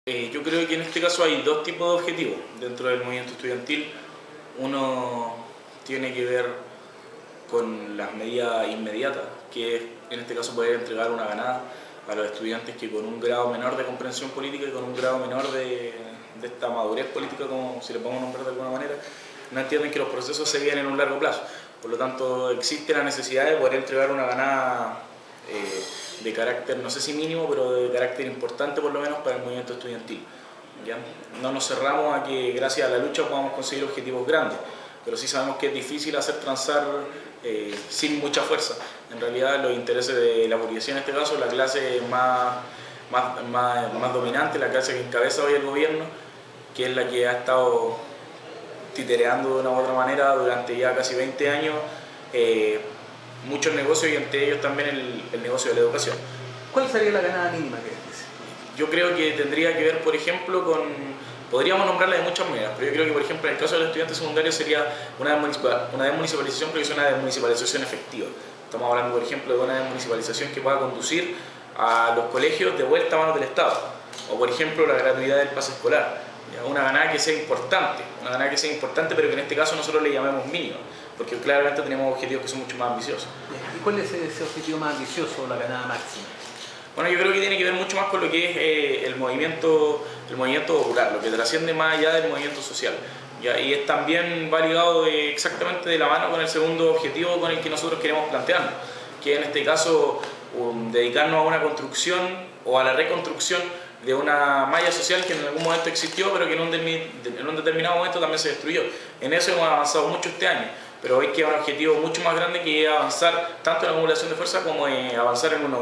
Yo creo que en este caso hay dos tipos de objetivos dentro del movimiento estudiantil. Uno tiene que ver con las medidas inmediatas, que es en este caso poder entregar una ganada a los estudiantes que con un grado menor de comprensión política y con un grado menor de esta madurez política, como si le podemos nombrar de alguna manera, no entienden que los procesos se vienen en un largo plazo. Por lo tanto, existe la necesidad de poder entregar una ganada de carácter, no sé si mínimo, pero de carácter importante por lo menos para el movimiento estudiantil. ¿Ya? No nos cerramos a que gracias a la lucha podamos conseguir objetivos grandes, pero sí sabemos que es difícil hacer transar sin mucha fuerza. En realidad los intereses de la burguesía, en este caso, la clase más dominante, la clase que encabeza hoy el gobierno, que es la que ha estado titereando de una u otra manera durante ya casi 20 años muchos negocios y entre ellos también el negocio de la educación. ¿Cuál sería la ganada mínima que dice? Yo creo que tendría que ver, por ejemplo, con... Podríamos nombrarla de muchas maneras, pero yo creo que, por ejemplo, en el caso de los estudiantes secundarios sería una desmunicipalización, pero es una desmunicipalización efectiva. Estamos hablando, por ejemplo, de una desmunicipalización que pueda conducir a los colegios de vuelta a manos del Estado. O, por ejemplo, la gratuidad del pase escolar. Una ganada que sea importante, pero que en este caso nosotros le llamemos mínima, porque claramente tenemos objetivos que son mucho más ambiciosos. ¿Y cuál es ese objetivo más ambicioso, la ganada máxima? Bueno, yo creo que tiene que ver mucho más con lo que es el movimiento popular, lo que trasciende más allá del movimiento social. ¿Ya? Y también va ligado exactamente de la mano con el segundo objetivo con el que nosotros queremos plantearnos, que en este caso dedicarnos a una construcción o a la reconstrucción de una malla social que en algún momento existió, pero que en un determinado momento también se destruyó. En eso hemos avanzado mucho este año, pero hoy queda un objetivo mucho más grande, que es avanzar tanto en la acumulación de fuerza como avanzar en una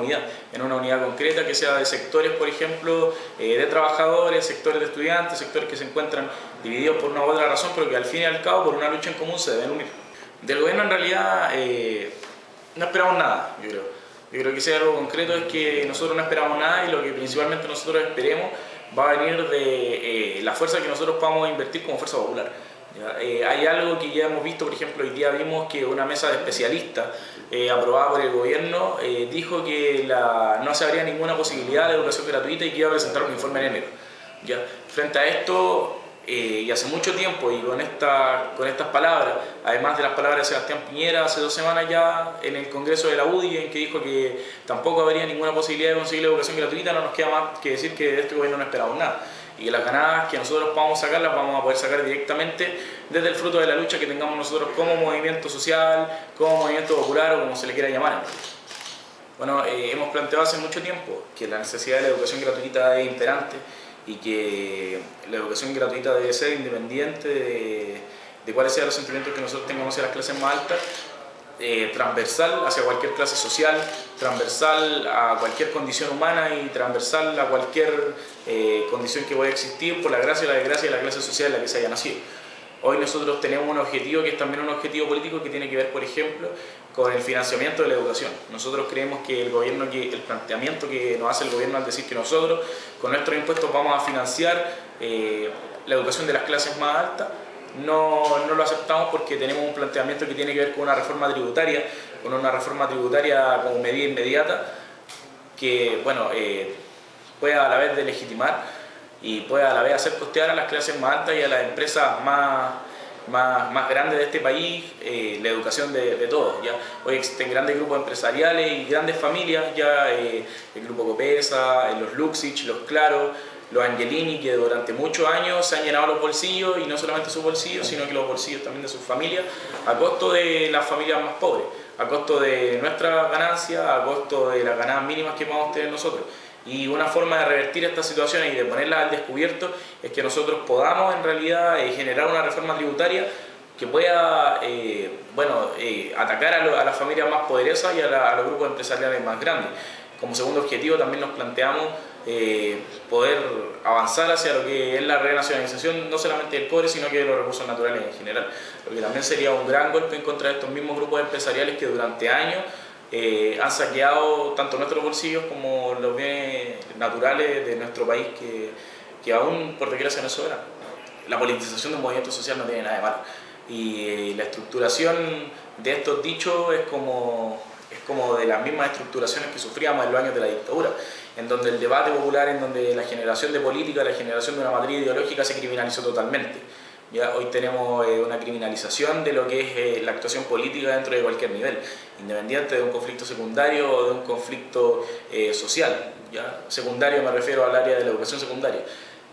unidad concreta que sea de sectores, por ejemplo, de trabajadores, sectores de estudiantes, sectores que se encuentran divididos por una u otra razón, pero que al fin y al cabo por una lucha en común se deben unir. Del gobierno en realidad no esperamos nada, yo creo. Yo creo que si hay algo concreto es que nosotros no esperamos nada, y lo que principalmente nosotros esperemos va a venir de la fuerza que nosotros podamos invertir como fuerza popular. Hay algo que ya hemos visto, por ejemplo, hoy día vimos que una mesa de especialistas aprobada por el gobierno dijo que no se habría ninguna posibilidad de educación gratuita y que iba a presentar un informe en enero. ¿Ya? Frente a esto, y hace mucho tiempo, y con estas palabras, además de las palabras de Sebastián Piñera hace 2 semanas ya en el Congreso de la UDI, en que dijo que tampoco habría ninguna posibilidad de conseguir la educación gratuita, no nos queda más que decir que de este gobierno no esperamos nada, y que las ganadas que nosotros podamos sacar las vamos a poder sacar directamente desde el fruto de la lucha que tengamos nosotros como movimiento social, como movimiento popular o como se le quiera llamar. Bueno, hemos planteado hace mucho tiempo que la necesidad de la educación gratuita es imperante, y que la educación gratuita debe ser independiente de cuáles sean los sentimientos que nosotros tengamos hacia las clases más altas, transversal hacia cualquier clase social, transversal a cualquier condición humana y transversal a cualquier condición que pueda existir por la gracia y la desgracia de la clase social en la que se haya nacido. Hoy nosotros tenemos un objetivo que es también un objetivo político que tiene que ver, por ejemplo, con el financiamiento de la educación. Nosotros creemos que el planteamiento que nos hace el gobierno al decir que nosotros con nuestros impuestos vamos a financiar la educación de las clases más altas, no lo aceptamos, porque tenemos un planteamiento que tiene que ver con una reforma tributaria como medida inmediata que, bueno, pueda a la vez delegitimar y pueda a la vez hacer costear a las clases más altas y a las empresas más grandes de este país la educación de todos. ¿Ya? Hoy existen grandes grupos empresariales y grandes familias, ya el Grupo Copesa, los Luxich, los Claro, los Angelini, que durante muchos años se han llenado los bolsillos, y no solamente sus bolsillos, sino que los bolsillos también de sus familias, a costo de las familias más pobres, a costo de nuestras ganancias, a costo de las ganancias mínimas que podamos tener nosotros. Y una forma de revertir estas situaciones y de ponerlas al descubierto es que nosotros podamos en realidad generar una reforma tributaria que pueda atacar a las familias más poderosas y a los grupos empresariales más grandes. Como segundo objetivo también nos planteamos poder avanzar hacia lo que es la renacionalización no solamente del cobre, sino que de los recursos naturales en general, porque también sería un gran golpe en contra de estos mismos grupos empresariales que durante años han saqueado tanto nuestros bolsillos como los bienes naturales de nuestro país, que aún por desgracia no es soberano. La politización de un movimiento social no tiene nada de malo, y la estructuración de estos dichos es como como de las mismas estructuraciones que sufríamos en los años de la dictadura, en donde el debate popular, en donde la generación de política, la generación de una matriz ideológica se criminalizó totalmente. Ya hoy tenemos una criminalización de lo que es la actuación política dentro de cualquier nivel, independiente de un conflicto secundario o de un conflicto social. ¿Ya? Secundario me refiero al área de la educación secundaria,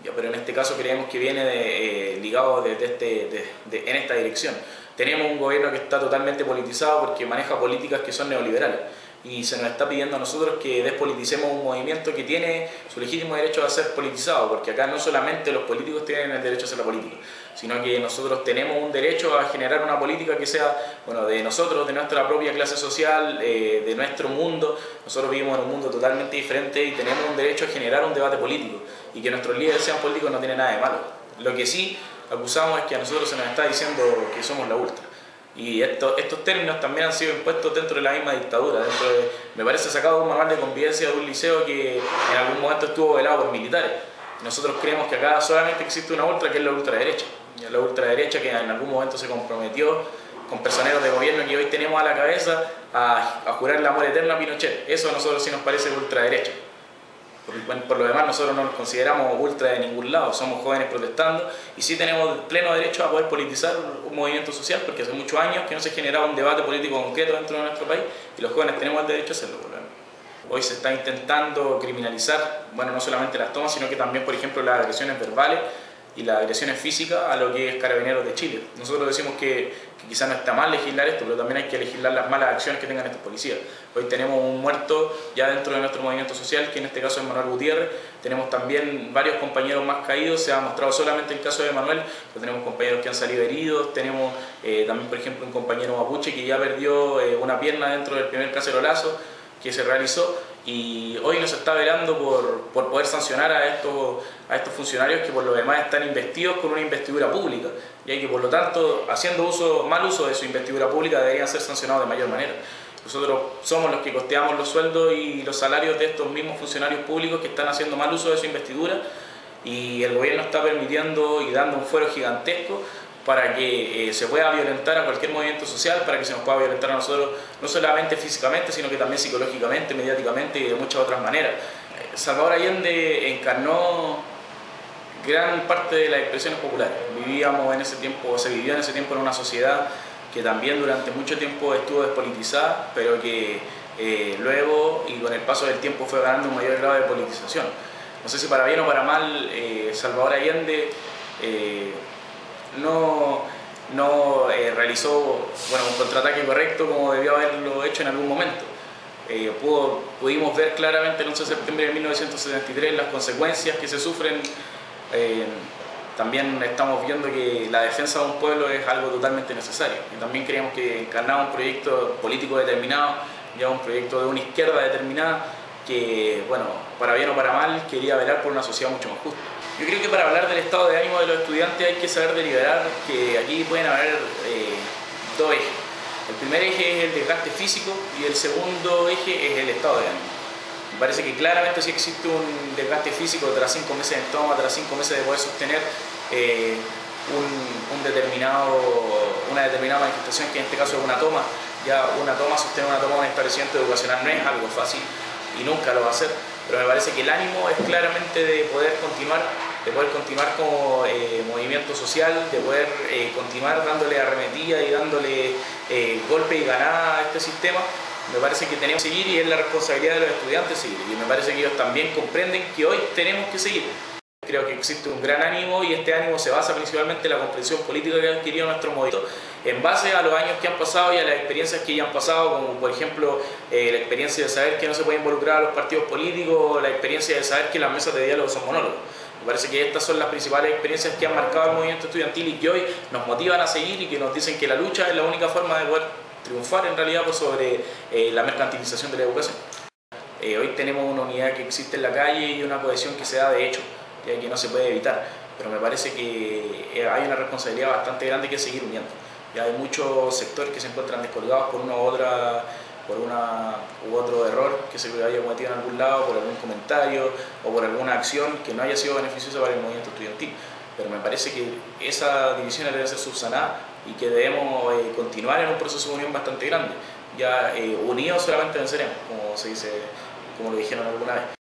ya, pero en este caso creemos que viene ligado en esta dirección. Tenemos un gobierno que está totalmente politizado porque maneja políticas que son neoliberales y se nos está pidiendo a nosotros que despoliticemos un movimiento que tiene su legítimo derecho a ser politizado, porque acá no solamente los políticos tienen el derecho a hacer la política, sino que nosotros tenemos un derecho a generar una política que sea, bueno, de nosotros, de nuestra propia clase social, de nuestro mundo. Nosotros vivimos en un mundo totalmente diferente y tenemos un derecho a generar un debate político, y que nuestros líderes sean políticos no tiene nada de malo. Lo que sí acusamos es que a nosotros se nos está diciendo que somos la ultra. Y estos términos también han sido impuestos dentro de la misma dictadura. Me parece sacado de un manual de convivencia de un liceo que en algún momento estuvo velado por militares. Nosotros creemos que acá solamente existe una ultra, que es la ultraderecha. La ultraderecha que en algún momento se comprometió con personeros de gobierno que hoy tenemos a la cabeza a jurar el amor eterno a Pinochet. Eso a nosotros sí nos parece ultraderecha. Por lo demás, nosotros no nos consideramos ultra de ningún lado, somos jóvenes protestando y sí tenemos pleno derecho a poder politizar un movimiento social, porque hace muchos años que no se generaba un debate político concreto dentro de nuestro país y los jóvenes tenemos el derecho a hacerlo. Hoy se está intentando criminalizar, bueno, no solamente las tomas, sino que también, por ejemplo, las agresiones verbales y las agresiones físicas a lo que es Carabineros de Chile. Nosotros decimos que quizás no está mal legislar esto, pero también hay que legislar las malas acciones que tengan estos policías. Hoy tenemos un muerto ya dentro de nuestro movimiento social, que en este caso es Manuel Gutiérrez. Tenemos también varios compañeros más caídos, se ha mostrado solamente el caso de Manuel, pero tenemos compañeros que han salido heridos. Tenemos también, por ejemplo, un compañero mapuche que ya perdió una pierna dentro del primer cacerolazo que se realizó, y hoy nos está velando por poder sancionar a estos funcionarios que por lo demás están investidos con una investidura pública, y que por lo tanto, haciendo mal uso de su investidura pública, deberían ser sancionados de mayor manera. Nosotros somos los que costeamos los sueldos y los salarios de estos mismos funcionarios públicos que están haciendo mal uso de su investidura, y el gobierno está permitiendo y dando un fuero gigantesco para que se pueda violentar a cualquier movimiento social, para que se nos pueda violentar a nosotros, no solamente físicamente, sino que también psicológicamente, mediáticamente y de muchas otras maneras. Salvador Allende encarnó gran parte de las expresiones populares. Vivíamos en ese tiempo, se vivió en ese tiempo en una sociedad que también durante mucho tiempo estuvo despolitizada, pero que luego y con el paso del tiempo fue ganando un mayor grado de politización. No sé si para bien o para mal, Salvador Allende no realizó un contraataque correcto como debió haberlo hecho en algún momento. Pudimos ver claramente el 11 de septiembre de 1973 las consecuencias que se sufren. También estamos viendo que la defensa de un pueblo es algo totalmente necesario, y también creemos que encarnaba un proyecto político determinado, ya un proyecto de una izquierda determinada que, bueno, para bien o para mal, quería velar por una sociedad mucho más justa. Yo creo que para hablar del estado de ánimo de los estudiantes hay que saber deliberar que aquí pueden haber dos ejes. El primer eje es el desgaste físico y el segundo eje es el estado de ánimo. Me parece que claramente sí existe un desgaste físico tras 5 meses de toma, tras 5 meses de poder sostener una determinada manifestación, que en este caso es una toma. Ya sostener una toma de un establecimiento educacional no es algo fácil y nunca lo va a ser, pero me parece que el ánimo es claramente de poder continuar como movimiento social, de poder continuar dándole arremetida y dándole golpe y ganada a este sistema. Me parece que tenemos que seguir y es la responsabilidad de los estudiantes seguir, y me parece que ellos también comprenden que hoy tenemos que seguir. Creo que existe un gran ánimo, y este ánimo se basa principalmente en la comprensión política que ha adquirido nuestro movimiento en base a los años que han pasado y a las experiencias que ya han pasado, como por ejemplo la experiencia de saber que no se puede involucrar a los partidos políticos, la experiencia de saber que las mesas de diálogo son monólogos. Me parece que estas son las principales experiencias que han marcado el movimiento estudiantil y que hoy nos motivan a seguir, y que nos dicen que la lucha es la única forma de poder triunfar en realidad sobre la mercantilización de la educación. Hoy tenemos una unidad que existe en la calle y una cohesión que se da de hecho, que no se puede evitar, pero me parece que hay una responsabilidad bastante grande que seguir uniendo. Ya hay muchos sectores que se encuentran descolgados por una u otro error que se haya cometido en algún lado, por algún comentario o por alguna acción que no haya sido beneficiosa para el movimiento estudiantil. Pero me parece que esa división debe ser subsanada y que debemos continuar en un proceso de unión bastante grande. ya unidos solamente venceremos, como se dice, como lo dijeron alguna vez.